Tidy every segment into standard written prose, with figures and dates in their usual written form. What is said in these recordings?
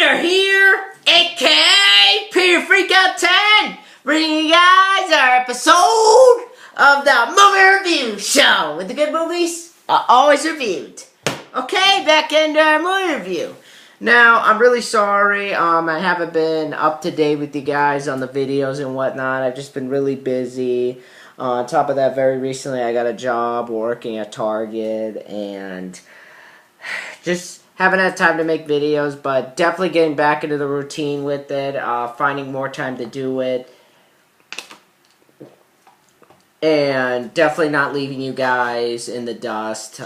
Peter here, aka Peter Freakout 10, bringing you guys our episode of the Movie Review Show with the good movies always reviewed. Okay, back into our movie review. Now, I'm really sorry, I haven't been up to date with you guys on the videos and whatnot. I've just been really busy. On top of that, very recently I got a job working at Target and just haven't had time to make videos, but definitely getting back into the routine with it, finding more time to do it, and definitely not leaving you guys in the dust.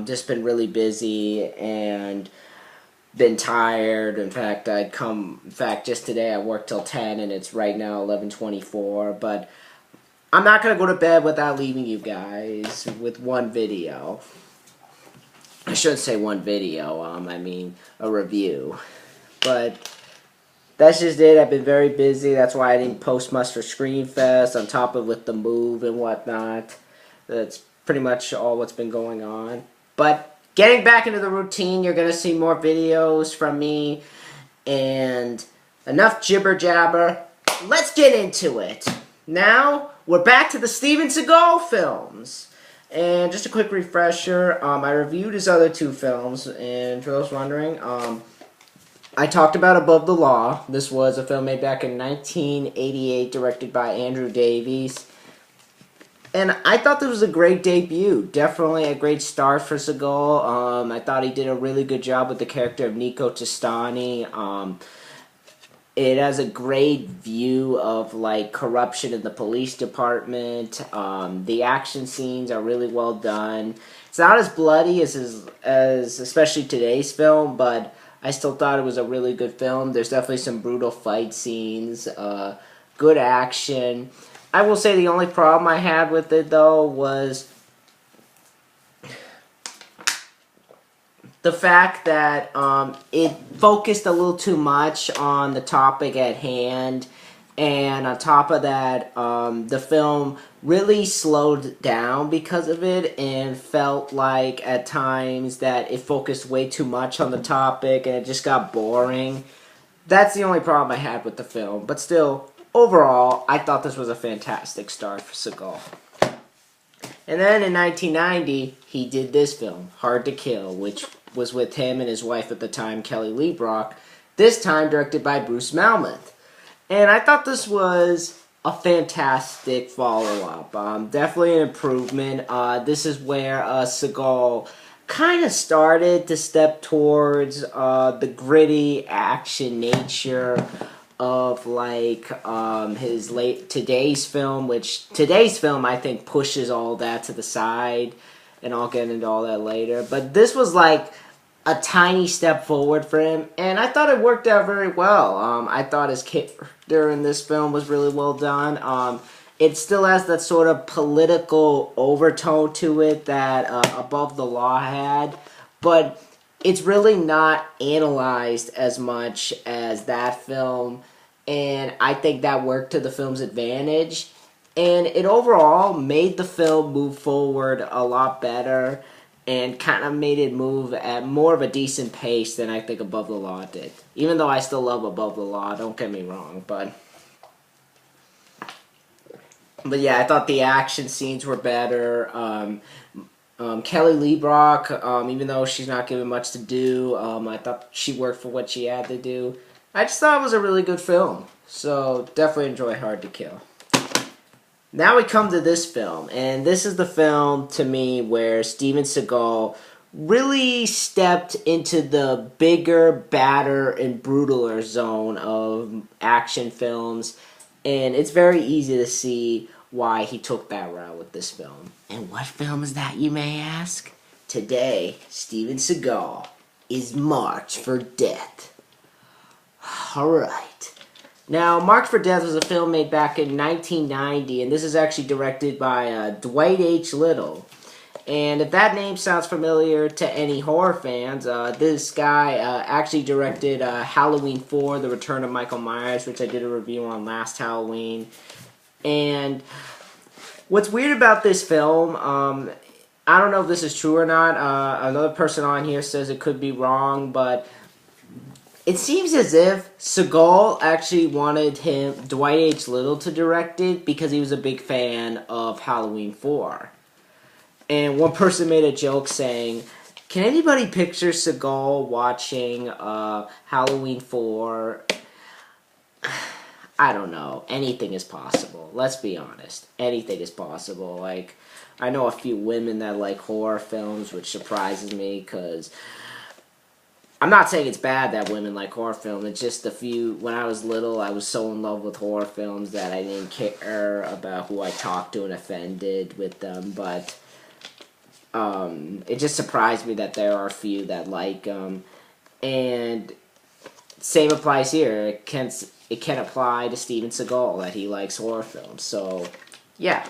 Just been really busy and been tired. In fact, just today I worked till 10 and it's right now 11:24, but I'm not going to go to bed without leaving you guys with one video. I shouldn't say one video, I mean a review. But that's just it. I've been very busy. That's why I didn't post much for Screenfest, on top of with the move and whatnot. That's pretty much all what's been going on. But getting back into the routine, you're going to see more videos from me. And enough jibber jabber. Let's get into it. Now, we're back to the Steven Seagal films. And just a quick refresher, I reviewed his other two films, and for those wondering, I talked about Above the Law. This was a film made back in 1988, directed by Andrew Davies. And I thought this was a great debut. Definitely a great start for Seagal. I thought he did a really good job with the character of Nico Tostani. It has a great view of, like, corruption in the police department. The action scenes are really well done. It's not as bloody as especially today's film, but I still thought it was a really good film. There's definitely some brutal fight scenes, good action. I will say the only problem I had with it, though, was the fact that it focused a little too much on the topic at hand, and on top of that, the film really slowed down because of it, and felt like at times that it focused way too much on the topic, and it just got boring. That's the only problem I had with the film, but still, overall, I thought this was a fantastic start for Seagal. And then in 1990, he did this film, Hard to Kill, which was with him and his wife at the time, Kelly LeBrock, this time directed by Bruce Malmuth. And I thought this was a fantastic follow-up. Definitely an improvement. This is where Seagal kind of started to step towards the gritty action nature of, like, his today's film, which today's film I think pushes all that to the side, and I'll get into all that later. But this was like a step forward for him, and I thought it worked out very well. I thought his character in this film was really well done. It still has that sort of political overtone to it that Above the Law had, but it's really not analyzed as much as that film, and I think that worked to the film's advantage. And it overall made the film move forward a lot better, and kind of made it move at more of a decent pace than I think Above the Law did. Even though I still love Above the Law, don't get me wrong, but yeah, I thought the action scenes were better. Kelly LeBrock, even though she's not given much to do, I thought she worked for what she had to do. I just thought it was a really good film, so definitely enjoy Hard to Kill. Now we come to this film, and this is the film, to me, where Steven Seagal really stepped into the bigger, badder, and brutaler zone of action films, and it's very easy to see why he took that route with this film. And what film is that, you may ask? Today, Steven Seagal is marked for death. Alright. Now, Marked for Death was a film made back in 1990, and this is actually directed by Dwight H. Little. And if that name sounds familiar to any horror fans, this guy actually directed Halloween 4, The Return of Michael Myers, which I did a review on last Halloween. And what's weird about this film, I don't know if this is true or not. Another person on here says it could be wrong, but it seems as if Seagal actually wanted Dwight H. Little, to direct it because he was a big fan of Halloween 4. And one person made a joke saying, can anybody picture Seagal watching Halloween 4? I don't know. Anything is possible. Let's be honest. Anything is possible. Like, I know a few women that like horror films, which surprises me because I'm not saying it's bad that women like horror films. It's just when I was little, I was so in love with horror films that I didn't care about who I talked to and offended with them. But it just surprised me that there are a few that like them. And same applies here. It can apply to Steven Seagal that he likes horror films. So, yeah.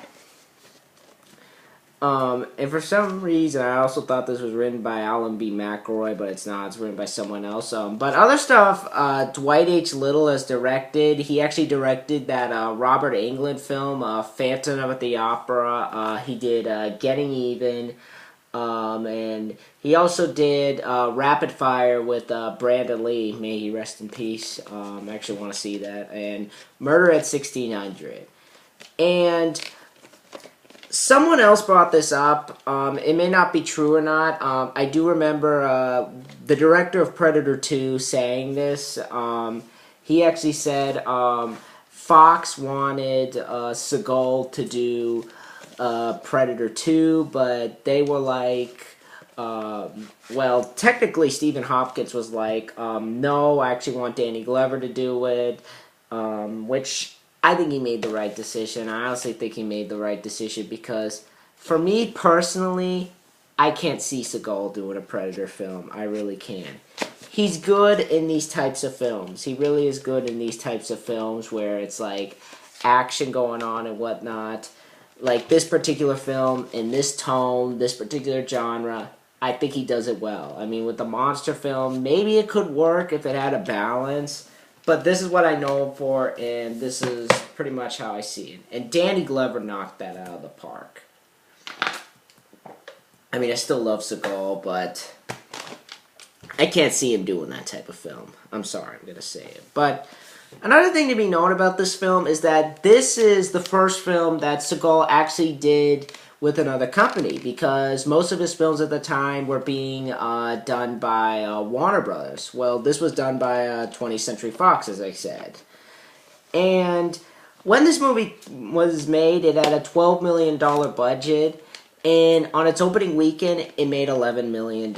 And for some reason, I also thought this was written by Alan B. McElroy, but it's not. It's written by someone else. But other stuff, Dwight H. Little has directed. He actually directed that Robert Englund film, Phantom of the Opera. He did Getting Even. And he also did Rapid Fire with Brandon Lee. May he rest in peace. I actually want to see that. And Murder at 1600. And someone else brought this up. It may not be true or not. I do remember the director of Predator 2 saying this. He actually said Fox wanted Seagal to do Predator 2, but they were like, well, technically Stephen Hopkins was like, no, I actually want Danny Glover to do it, which I think he made the right decision. I honestly think he made the right decision because, for me personally, I can't see Seagal doing a Predator film. I really can't. He's good in these types of films. He really is good in these types of films where it's like action going on and whatnot. Like this particular film, in this tone, this particular genre, I think he does it well. I mean, with the monster film, maybe it could work if it had a balance. But this is what I know him for, and this is pretty much how I see it. And Danny Glover knocked that out of the park. I mean, I still love Seagal, but I can't see him doing that type of film. I'm sorry, I'm going to say it. But another thing to be known about this film is that this is the first film that Seagal actually did with another company, because most of his films at the time were being done by Warner Brothers. Well, this was done by 20th Century Fox, as I said. And when this movie was made, it had a $12 million budget, and on its opening weekend, it made $11 million,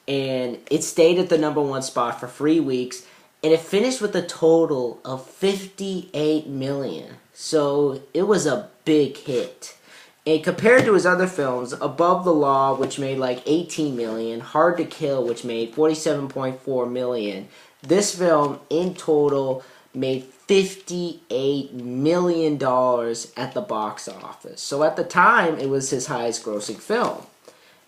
and it stayed at the #1 spot for 3 weeks, and it finished with a total of $58 million. So it was a big hit. And compared to his other films, Above the Law, which made like $18 million, Hard to Kill, which made $47.4 million, this film in total made $58 million at the box office. So at the time, it was his highest grossing film.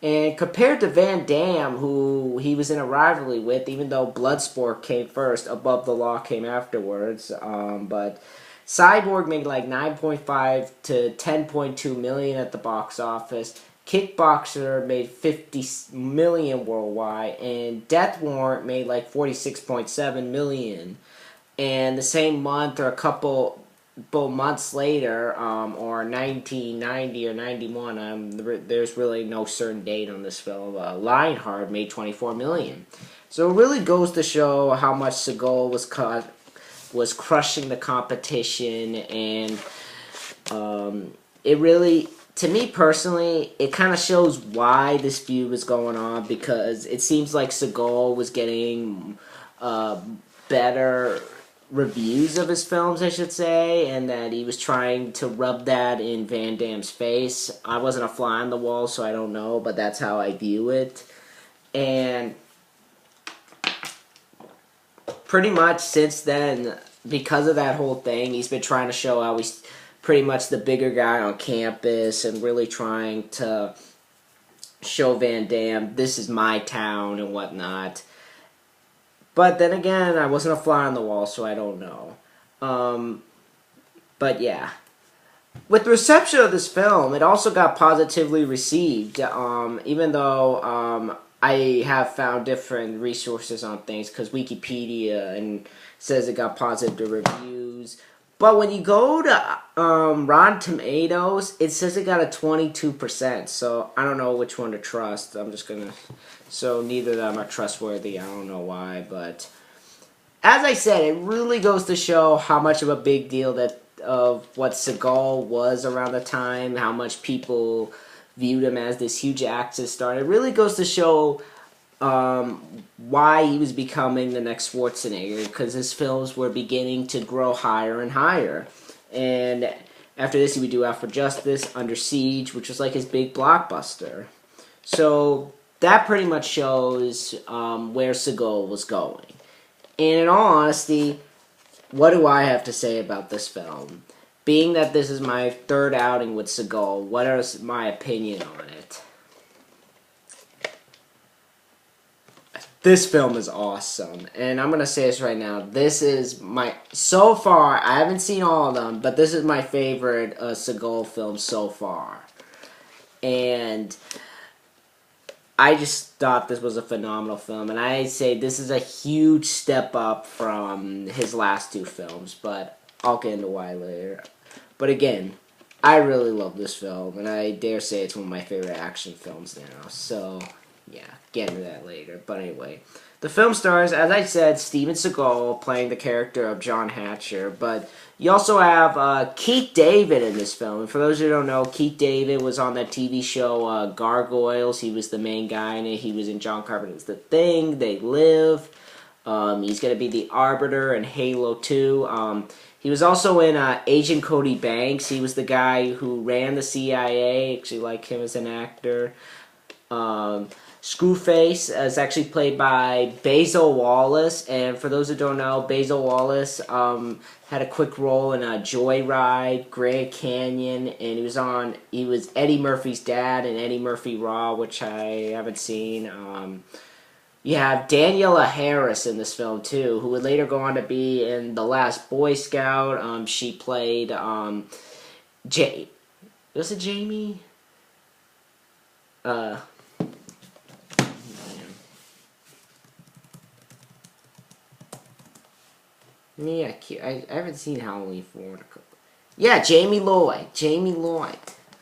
And compared to Van Damme, who he was in a rivalry with, even though Bloodsport came first, Above the Law came afterwards, but Cyborg made like 9.5 to 10.2 million at the box office. Kickboxer made 50 million worldwide, and Death Warrant made like 46.7 million. And the same month or a couple months later, or 1990 or 91, there's really no certain date on this film, Lionheart made 24 million. So it really goes to show how much Seagal was crushing the competition, and it really, to me personally, it kind of shows why this feud was going on, because it seems like Seagal was getting better reviews of his films, I should say, and that he was trying to rub that in Van Damme's face. I wasn't a fly on the wall, so I don't know, but that's how I view it. And pretty much since then, because of that whole thing, he's been trying to show how he's pretty much the bigger guy on campus and really trying to show Van Damme, this is my town and whatnot. But then again, I wasn't a fly on the wall, so I don't know. But yeah. With the reception of this film, it also got positively received, even though I have found different resources on things because Wikipedia and says it got positive reviews. But when you go to Rotten Tomatoes, it says it got a 22%. So I don't know which one to trust. I'm just gonna. So neither of them are trustworthy. I don't know why, but as I said, it really goes to show how much of a big deal that of what Seagal was around the time, how much people viewed him as this huge action star. It really goes to show why he was becoming the next Schwarzenegger, because his films were beginning to grow higher and higher. And after this, he would do Out for Justice, Under Siege, which was like his big blockbuster. So that pretty much shows where Seagal was going. And in all honesty, what do I have to say about this film? Being that this is my third outing with Seagal, what is my opinion on it? This film is awesome, and I'm going to say this right now. This is so far, I haven't seen all of them, but this is my favorite Seagal film so far. And I just thought this was a phenomenal film, and I say this is a huge step up from his last two films, but I'll get into why later. But again, I really love this film, and I dare say it's one of my favorite action films now, so yeah, get into that later. But anyway, the film stars, as I said, Steven Seagal playing the character of John Hatcher, but you also have Keith David in this film. And for those who don't know, Keith David was on that TV show Gargoyles. He was the main guy in it. He was in John Carpenter's The Thing, They Live. He's going to be the Arbiter in Halo 2. He was also in Agent Cody Banks. He was the guy who ran the CIA. I actually like him as an actor. Screwface is actually played by Basil Wallace, and for those who don't know, Basil Wallace had a quick role in Joyride, Grand Canyon, and he was Eddie Murphy's dad in Eddie Murphy Raw, which I haven't seen. You have Daniela Harris in this film too, who would later go on to be in The Last Boy Scout. She played was it Jamie? Yeah, I haven't seen Halloween 4. Yeah, Jamie Lloyd. Jamie Lloyd.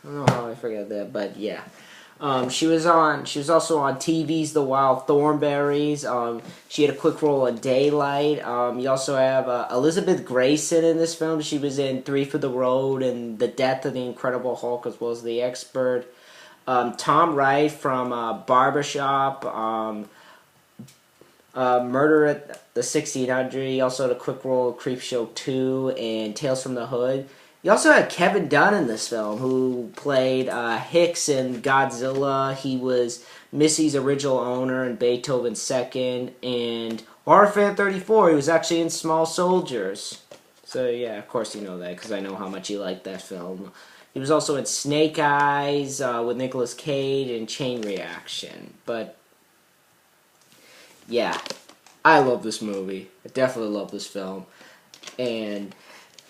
I don't know how I forgot that, but yeah. She was also on TV's The Wild Thornberrys. She had a quick role in Daylight. You also have Elizabeth Grayson in this film. She was in Three for the Road and The Death of the Incredible Hulk, as well as The Expert. Tom Wright from Barbershop. Murder at the 1600. He also had a quick role in Creepshow 2 and Tales from the Hood. You also had Kevin Dunn in this film, who played Hicks in Godzilla. He was Missy's original owner in Beethoven's Second, and Horror Fan 34. He was actually in Small Soldiers. So yeah, of course you know that because I know how much you like that film. He was also in Snake Eyes with Nicolas Cage and Chain Reaction. But yeah, I love this movie. I definitely love this film. And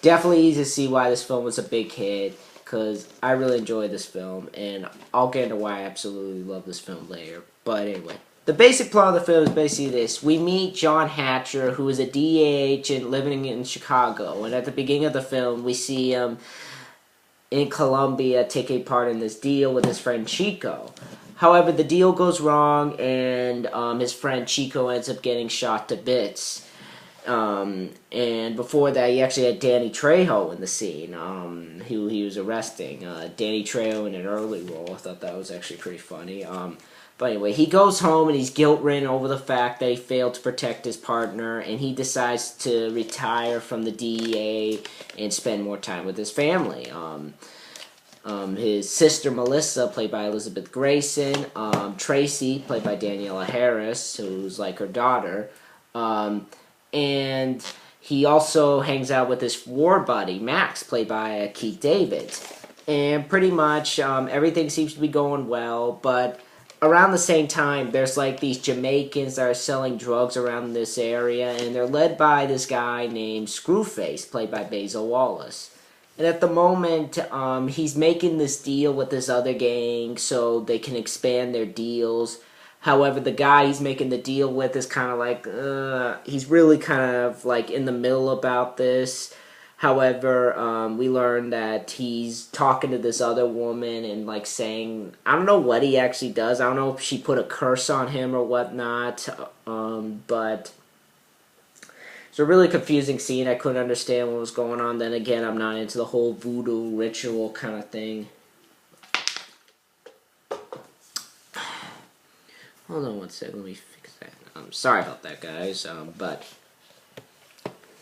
definitely easy to see why this film was a big hit, because I really enjoyed this film, and I'll get into why I absolutely love this film later. But anyway, the basic plot of the film is basically this. We meet John Hatcher, who is a DEA agent living in Chicago, and at the beginning of the film, we see him in Colombia taking part in this deal with his friend Chico. However, the deal goes wrong, and his friend Chico ends up getting shot to bits. And before that, he actually had Danny Trejo in the scene, who he was arresting. Danny Trejo in an early role. I thought that was actually pretty funny. But anyway, he goes home and he's guilt-ridden over the fact that he failed to protect his partner, and he decides to retire from the DEA and spend more time with his family. His sister Melissa, played by Elizabeth Grayson, Tracy, played by Daniela Harris, who's like her daughter, and he also hangs out with his war buddy, Max, played by Keith David. And pretty much everything seems to be going well, but around the same time, there's like these Jamaicans that are selling drugs around this area, and they're led by this guy named Screwface, played by Basil Wallace. And at the moment, he's making this deal with this other gang so they can expand their deals. However, the guy he's making the deal with is kind of like, he's really kind of like in the middle about this. However, we learn that he's talking to this other woman and like saying, I don't know what he actually does. I don't know if she put a curse on him or whatnot. But it's a really confusing scene. I couldn't understand what was going on. Then again, I'm not into the whole voodoo ritual kind of thing. Hold on one second, let me fix that. Sorry about that, guys, but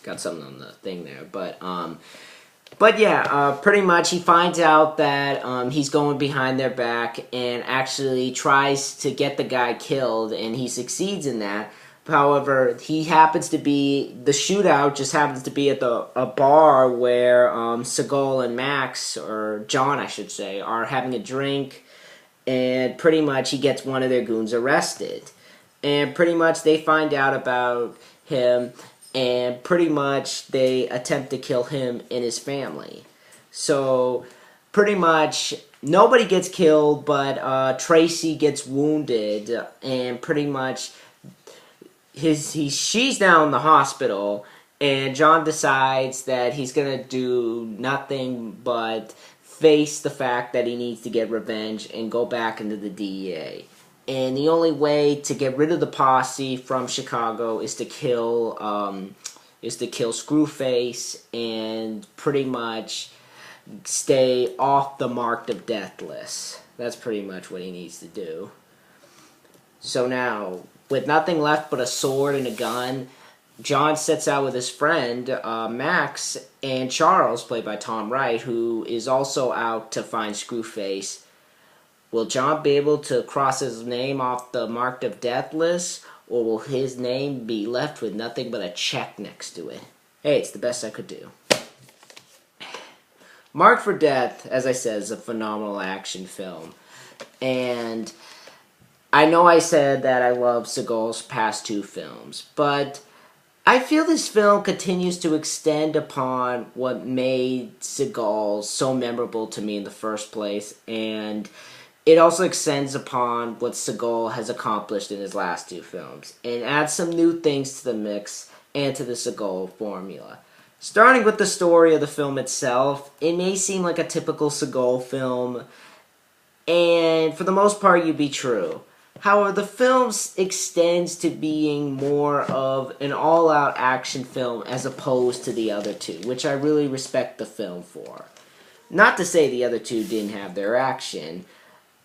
got something on the thing there. But yeah, pretty much he finds out that he's going behind their back and actually tries to get the guy killed, and he succeeds in that. However, the shootout just happens to be at a bar where Seagal and Max, or John, I should say, are having a drink. And pretty much he gets one of their goons arrested. And pretty much they find out about him, and pretty much they attempt to kill him and his family. So pretty much nobody gets killed, but Tracy gets wounded, and pretty much she's now in the hospital, and John decides that he's going to do nothing but face the fact that he needs to get revenge and go back into the DEA. And the only way to get rid of the posse from Chicago is to kill Screwface and pretty much stay off the marked of death list. That's pretty much what he needs to do. So now, with nothing left but a sword and a gun, John sets out with his friend, Max, and Charles, played by Tom Wright, who is also out to find Screwface. Will John be able to cross his name off the marked of death list, or will his name be left with nothing but a check next to it? Hey, it's the best I could do. Marked for Death, as I said, is a phenomenal action film. And I know I said that I love Seagal's past two films, but I feel this film continues to extend upon what made Seagal so memorable to me in the first place, and it also extends upon what Seagal has accomplished in his last two films, and adds some new things to the mix and to the Seagal formula. Starting with the story of the film itself, it may seem like a typical Seagal film, and for the most part you'd be true. However, the film extends to being more of an all-out action film as opposed to the other two, which I really respect the film for. Not to say the other two didn't have their action,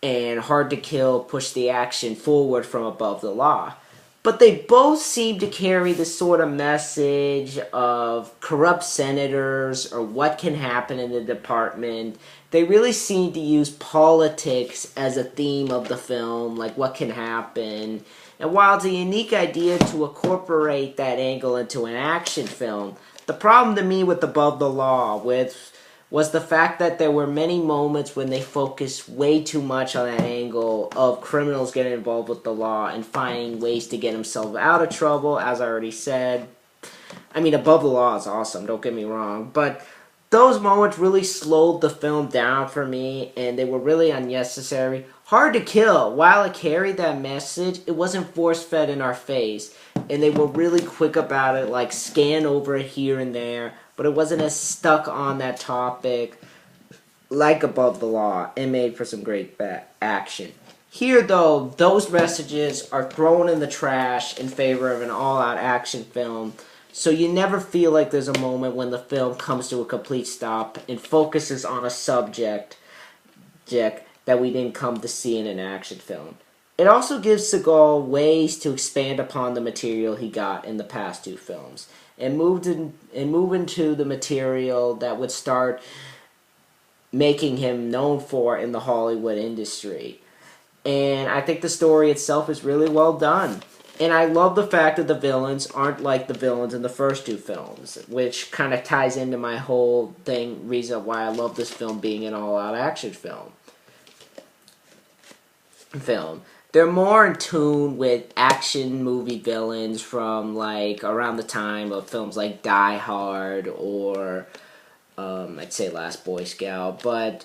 and Hard to Kill pushed the action forward from above the law. But they both seem to carry the sort of message of corrupt senators or what can happen in the department. They really seem to use politics as a theme of the film, like what can happen. And while it's a unique idea to incorporate that angle into an action film, the problem to me with Above the Law was the fact that there were many moments when they focused way too much on that angle of criminals getting involved with the law and finding ways to get themselves out of trouble, as I already said. I mean, Above the Law is awesome, don't get me wrong, but those moments really slowed the film down for me, and they were really unnecessary. Hard to Kill, while it carried that message, it wasn't force-fed in our face, and they were really quick about it, like scan over it here and there, but it wasn't as stuck on that topic like Above the Law, and made for some great action. Here, though, those messages are thrown in the trash in favor of an all-out action film, so you never feel like there's a moment when the film comes to a complete stop and focuses on a subject that we didn't come to see in an action film. It also gives Seagal ways to expand upon the material he got in the past two films, and move into the material that would start making him known for in the Hollywood industry. And I think the story itself is really well done. And I love the fact that the villains aren't like the villains in the first two films, which kind of ties into my whole reason why I love this film being an all-out action film. They're more in tune with action movie villains from like around the time of films like Die Hard or I'd say Last Boy Scout, but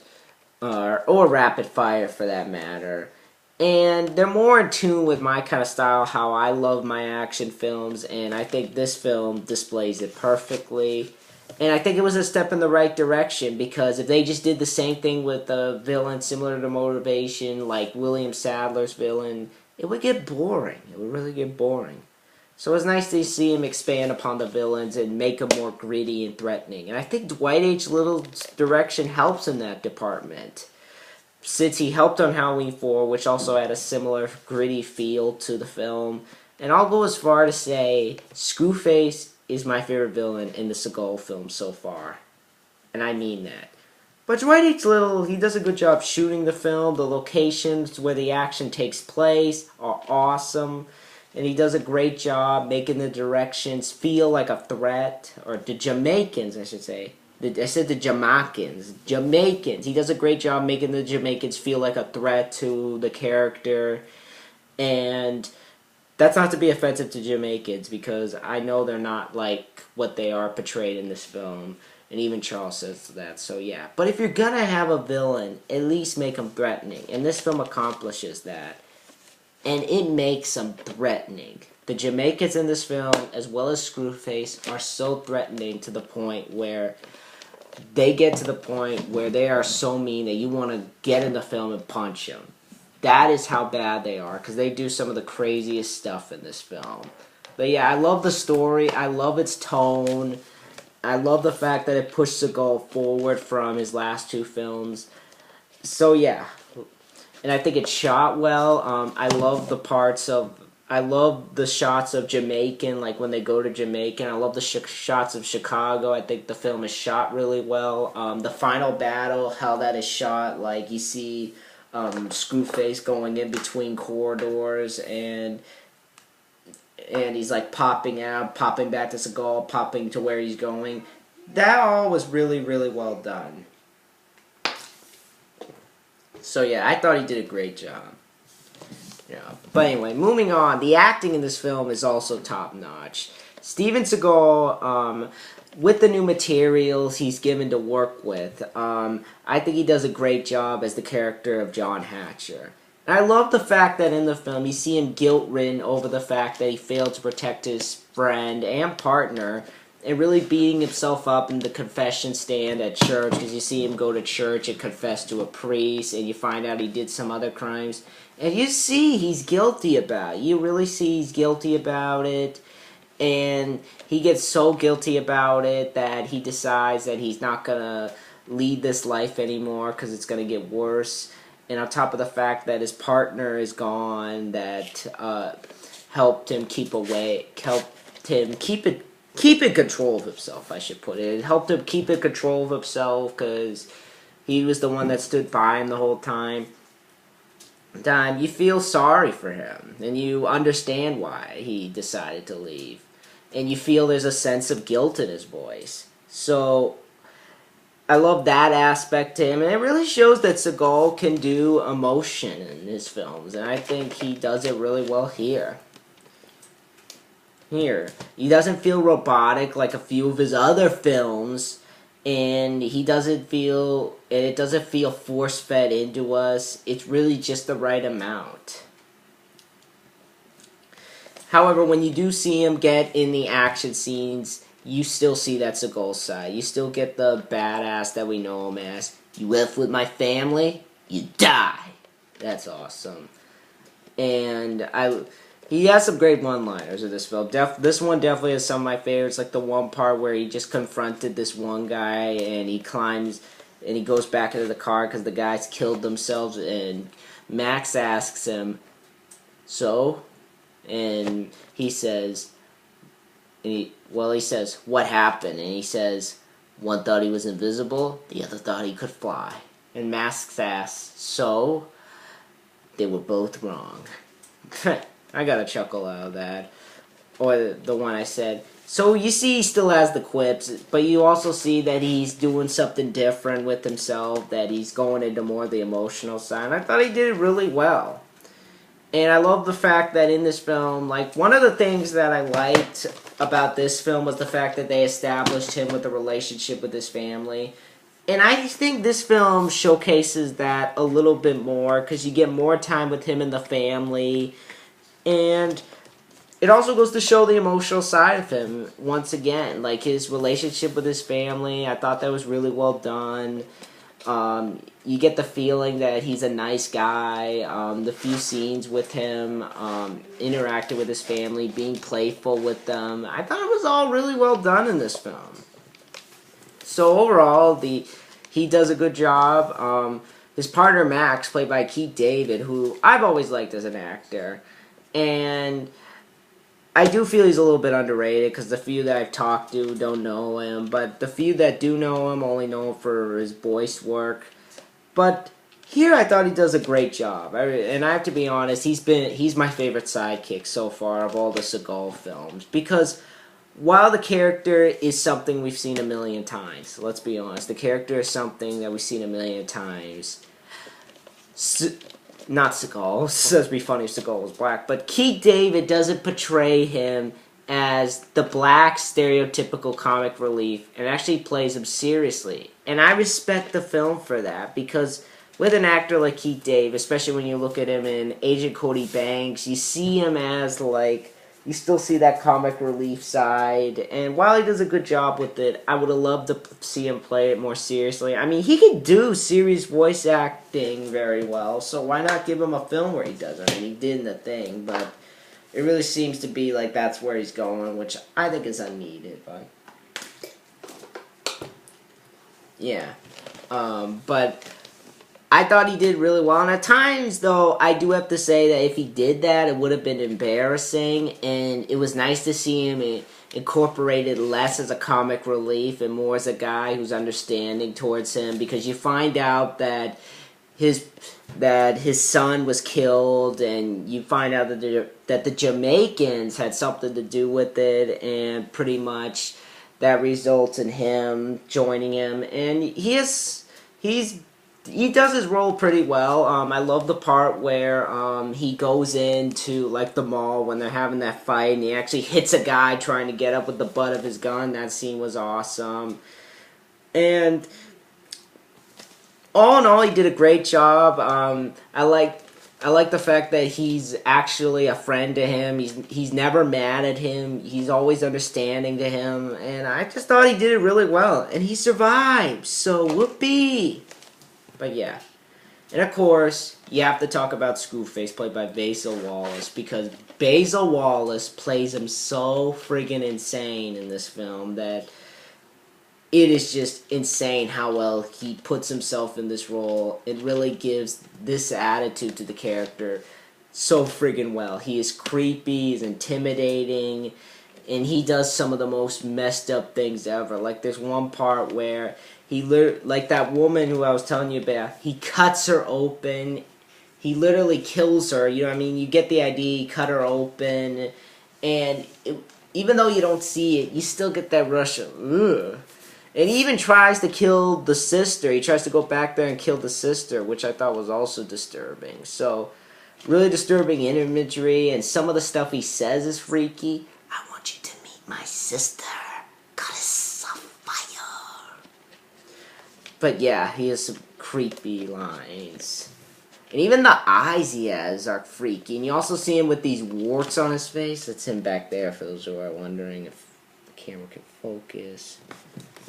or Rapid Fire for that matter. And they're more in tune with my kind of style, how I love my action films, and I think this film displays it perfectly. And I think it was a step in the right direction, because if they just did the same thing with a villain similar to Motivation, like William Sadler's villain, it would get boring. It would really get boring. So it's nice to see him expand upon the villains and make them more gritty and threatening. And I think Dwight H. Little's direction helps in that department, since he helped on Halloween 4, which also had a similar gritty feel to the film. And I'll go as far to say Screwface is my favorite villain in the Seagal film so far. And I mean that. But Dwight H. Little, he does a good job shooting the film. The locations where the action takes place are awesome. And he does a great job making the directions feel like a threat. Or the Jamaicans, I should say. I said the Jamaicans. Jamaicans. He does a great job making the Jamaicans feel like a threat to the character. And that's not to be offensive to Jamaicans, because I know they're not like what they are portrayed in this film. And even Charles says that, so yeah. But if you're gonna have a villain, at least make him threatening. And this film accomplishes that. And it makes them threatening. The Jamaicans in this film, as well as Screwface, are so threatening to the point where they get to the point where they are so mean that you want to get in the film and punch them. That is how bad they are, because they do some of the craziest stuff in this film. But yeah, I love the story. I love its tone. I love the fact that it pushed Seagal forward from his last two films. So yeah. And I think it's shot well. I love the parts of... I love the shots of Jamaican, like when they go to Jamaican. I love the shots of Chicago. I think the film is shot really well. The final battle, how that is shot, like you see Screwface going in between corridors, and he's like popping out, popping back to Seagal, popping to where he's going. That all was really, really well done. So yeah, I thought he did a great job. Yeah. But anyway, moving on. The acting in this film is also top-notch. Steven Seagal, with the new materials he's given to work with, I think he does a great job as the character of John Hatcher. And I love the fact that in the film you see him guilt-ridden over the fact that he failed to protect his friend and partner, and really beating himself up in the confession stand at church, because you see him go to church and confess to a priest, and you find out he did some other crimes. And you see he's guilty about it. You really see he's guilty about it. And he gets so guilty about it that he decides that he's not going to lead this life anymore because it's going to get worse. And on top of the fact that his partner is gone, that helped him keep in control of himself, I should put it. It helped him keep in control of himself because he was the one that stood by him the whole time. You feel sorry for him, and you understand why he decided to leave. And you feel there's a sense of guilt in his voice. So, I love that aspect to him, and it really shows that Seagal can do emotion in his films, and I think he does it really well here. He doesn't feel robotic like a few of his other films, and it doesn't feel force-fed into us. It's really just the right amount. However, when you do see him get in the action scenes, you still see that Seagal side. You still get the badass that we know him as. You F with my family, you die. That's awesome. And he has some great one-liners in this film. This one definitely has some of my favorites, like the one part where he just confronted this one guy, and he climbs, and he goes back into the car because the guys killed themselves, and Max asks him, so? And he says, he says, what happened? And he says, one thought he was invisible, the other thought he could fly. And Max asks, so? They were both wrong. I got a chuckle out of that. Or the one I said. So you see he still has the quips, but you also see that he's doing something different with himself, that he's going into more of the emotional side. And I thought he did it really well. And I love the fact that in this film, like, one of the things that I liked about this film was the fact that they established him with a relationship with his family. And I think this film showcases that a little bit more because you get more time with him and the family. And it also goes to show the emotional side of him once again. Like his relationship with his family, I thought that was really well done. You get the feeling that he's a nice guy. The few scenes with him interacting with his family, being playful with them, I thought it was all really well done in this film. So overall, he does a good job. His partner Max, played by Keith David, who I've always liked as an actor, and I do feel he's a little bit underrated because the few that I've talked to don't know him, but the few that do know him only know him for his voice work. But here I thought he does a great job, and I have to be honest, he's my favorite sidekick so far of all the Seagal films because while the character is something we've seen a million times, let's be honest, the character is something that we've seen a million times. Not Seagal. It would be funny if Seagal was black, but Keith David doesn't portray him as the black stereotypical comic relief and actually plays him seriously. And I respect the film for that because with an actor like Keith David, especially when you look at him in Agent Cody Banks, you see him as like, you still see that comic relief side, and while he does a good job with it, I would have loved to see him play it more seriously. I mean, he can do serious voice acting very well, so why not give him a film where he does it? I mean, he did in The Thing, but it really seems to be like that's where he's going, which I think is unneeded, but yeah. But I thought he did really well, and at times, though, I do have to say that if he did that, it would have been embarrassing, and it was nice to see him incorporated less as a comic relief and more as a guy who's understanding towards him, because you find out that his son was killed, and you find out that the Jamaicans had something to do with it, and pretty much that results in him joining him, and he does his role pretty well. I love the part where he goes into like the mall when they're having that fight and he actually hits a guy trying to get up with the butt of his gun. That scene was awesome. And all in all, he did a great job. I like the fact that he's actually a friend to him. He's never mad at him. He's always understanding to him. And I just thought he did it really well. And he survived. So whoopee. But yeah. And of course, you have to talk about Screwface, played by Basil Wallace, because Basil Wallace plays him so friggin' insane in this film that it is just insane how well he puts himself in this role. It really gives this attitude to the character so friggin' well. He is creepy, he's intimidating, and he does some of the most messed up things ever. Like there's one part where like that woman who I was telling you about, he cuts her open. He literally kills her, you know what I mean? You get the idea, he cut her open, and even though you don't see it, you still get that rush of, ugh. And he even tries to kill the sister. He tries to go back there and kill the sister, which I thought was also disturbing. So, really disturbing imagery, and some of the stuff he says is freaky. I want you to meet my sister. God is on fire. But yeah, he has some creepy lines. And even the eyes he has are freaky. And you also see him with these warts on his face. That's him back there, for those who are wondering if the camera can focus.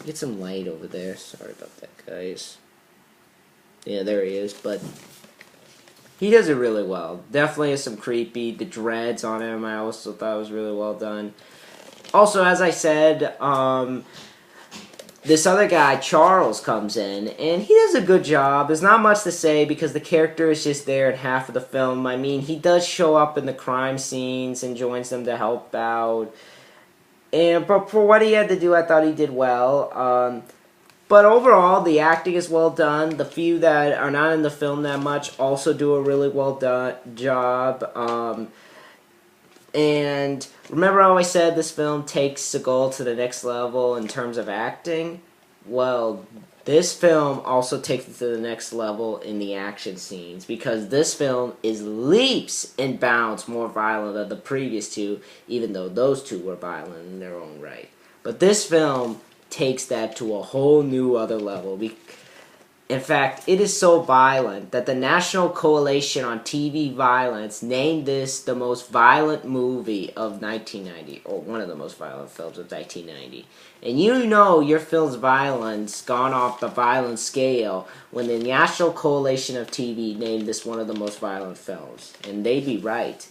Get some light over there. Sorry about that, guys. Yeah, there he is. But he does it really well. Definitely has some creepy. The dreads on him, I also thought was really well done. Also, as I said, this other guy, Charles, comes in, and he does a good job. There's not much to say because the character is just there in half of the film. I mean, he does show up in the crime scenes and joins them to help out. But for what he had to do, I thought he did well. But overall, the acting is well done. The few that are not in the film that much also do a really well done job. And remember how I said this film takes Seagal to the next level in terms of acting? Well, this film also takes it to the next level in the action scenes, because this film is leaps and bounds more violent than the previous two, even though those two were violent in their own right. But this film takes that to a whole new other level. In fact, it is so violent that the National Coalition on TV Violence named this the most violent movie of 1990, or one of the most violent films of 1990. And you know your film's violence gone off the violence scale when the National Coalition of TV named this one of the most violent films. And they'd be right.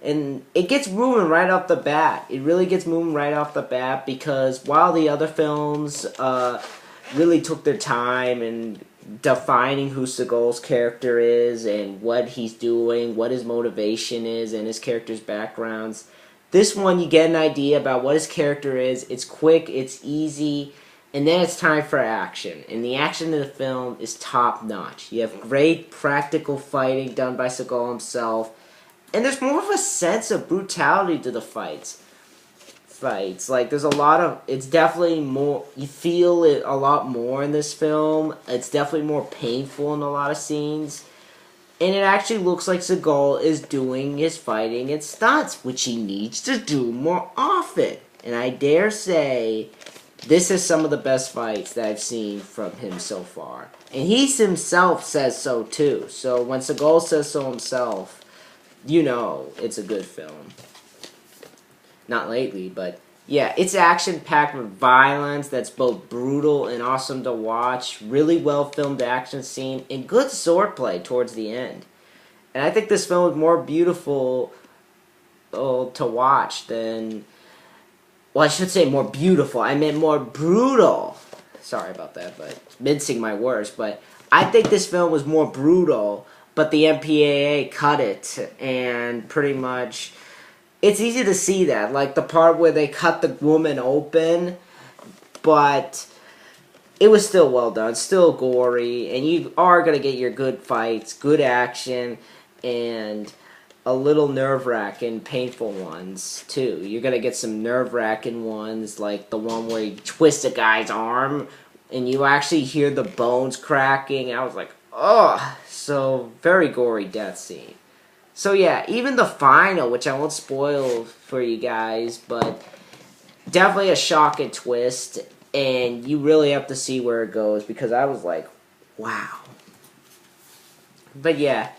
And it gets moving right off the bat. It really gets moving right off the bat because while the other films really took their time and defining who Seagal's character is and what he's doing, what his motivation is, and his character's backgrounds. This one, you get an idea about what his character is. It's quick, it's easy, and then it's time for action. And the action in the film is top-notch. You have great practical fighting done by Seagal himself, and there's more of a sense of brutality to the fights. Like, there's a lot of, it's definitely more, you feel it a lot more in this film. It's definitely more painful in a lot of scenes. And it actually looks like Seagal is doing his fighting and stunts, which he needs to do more often. And I dare say, this is some of the best fights that I've seen from him so far. And he himself says so too. So when Seagal says so himself, you know it's a good film. Not lately, but yeah, it's action-packed with violence that's both brutal and awesome to watch. Really well-filmed action scene and good swordplay towards the end. And I think this film is more beautiful to watch than... Well, I should say more beautiful. I meant more brutal. Sorry about that, but mincing my words. But I think this film was more brutal, but the MPAA cut it and pretty much... It's easy to see that, like the part where they cut the woman open, but it was still well done, still gory, and you are going to get your good fights, good action, and a little nerve-wracking, painful ones, too. You're going to get some nerve-wracking ones, like the one where he twists a guy's arm, and you actually hear the bones cracking. I was like, oh, so very gory death scene. So yeah, even the final, which I won't spoil for you guys, but definitely a shock and twist, and you really have to see where it goes, because I was like, wow. But yeah,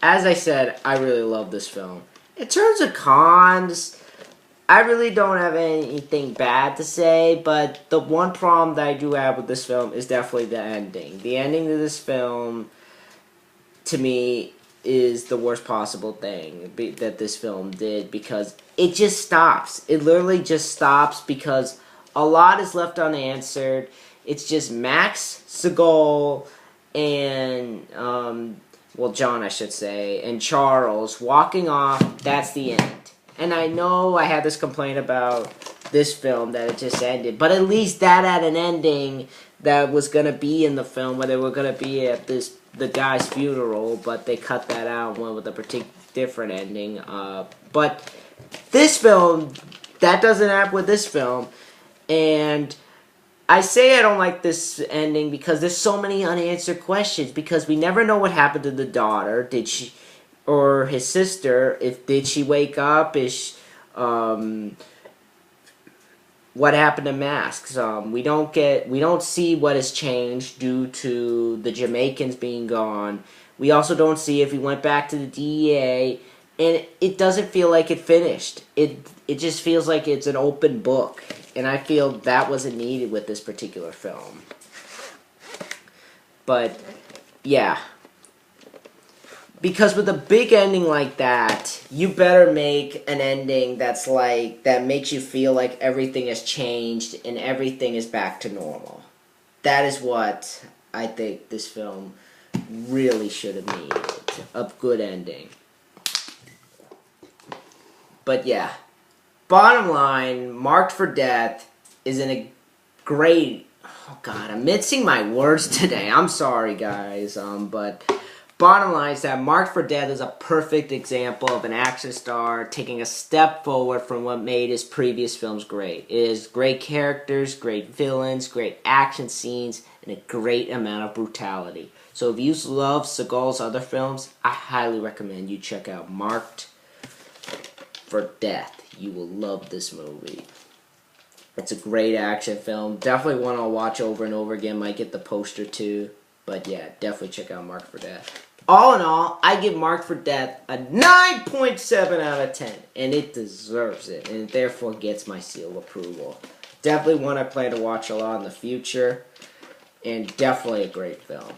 as I said, I really love this film. In terms of cons, I really don't have anything bad to say, but the one problem that I do have with this film is definitely the ending. The ending of this film, to me, is the worst possible thing that this film did, because it just stops. It literally just stops because a lot is left unanswered. It's just Max, Seagal, and, well, John, I should say, and Charles walking off. That's the end. And I know I had this complaint about this film, that it just ended, but at least that had an ending that was going to be in the film, where they were going to be at the guy's funeral, but they cut that out, one with a particular different ending. But this film, that doesn't happen with this film, and I say I don't like this ending because there's so many unanswered questions, because we never know what happened to the daughter. Did she, or his sister, did she wake up? What happened to Masks? We don't see what has changed due to the Jamaicans being gone. We also don't see if he went back to the DEA, and it doesn't feel like it finished. It just feels like it's an open book, and I feel that wasn't needed with this particular film. But yeah, because with a big ending like that, you better make an ending that makes you feel like everything has changed and everything is back to normal. That is what I think this film really should have needed. A good ending. But yeah, bottom line, Marked for Death is a great... Oh God, I'm mixing my words today. I'm sorry, guys. But... Bottom line is that Marked for Death is a perfect example of an action star taking a step forward from what made his previous films great. It is great characters, great villains, great action scenes, and a great amount of brutality. So if you love Seagal's other films, I highly recommend you check out Marked for Death. You will love this movie. It's a great action film. Definitely one I'll watch over and over again. Might get the poster too. But yeah, definitely check out Marked for Death. All in all, I give Marked for Death a 9.7 out of 10. And it deserves it. And it therefore gets my seal of approval. Definitely one I plan to watch a lot in the future. And definitely a great film.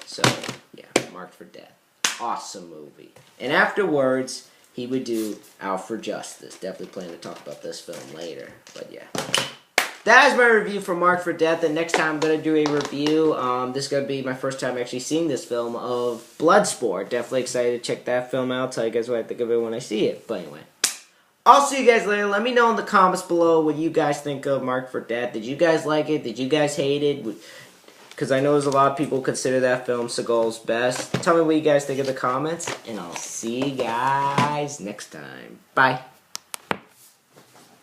So, yeah, Marked for Death. Awesome movie. And afterwards, he would do Out for Justice. Definitely plan to talk about this film later. But yeah. That is my review for Marked for Death. And next time I'm going to do a review. This is going to be my first time actually seeing this film of Bloodsport. Definitely excited to check that film out. Tell you guys what I think of it when I see it. But anyway. I'll see you guys later. Let me know in the comments below what you guys think of Marked for Death. Did you guys like it? Did you guys hate it? Because I know there's a lot of people consider that film Seagal's best. Tell me what you guys think in the comments. And I'll see you guys next time. Bye.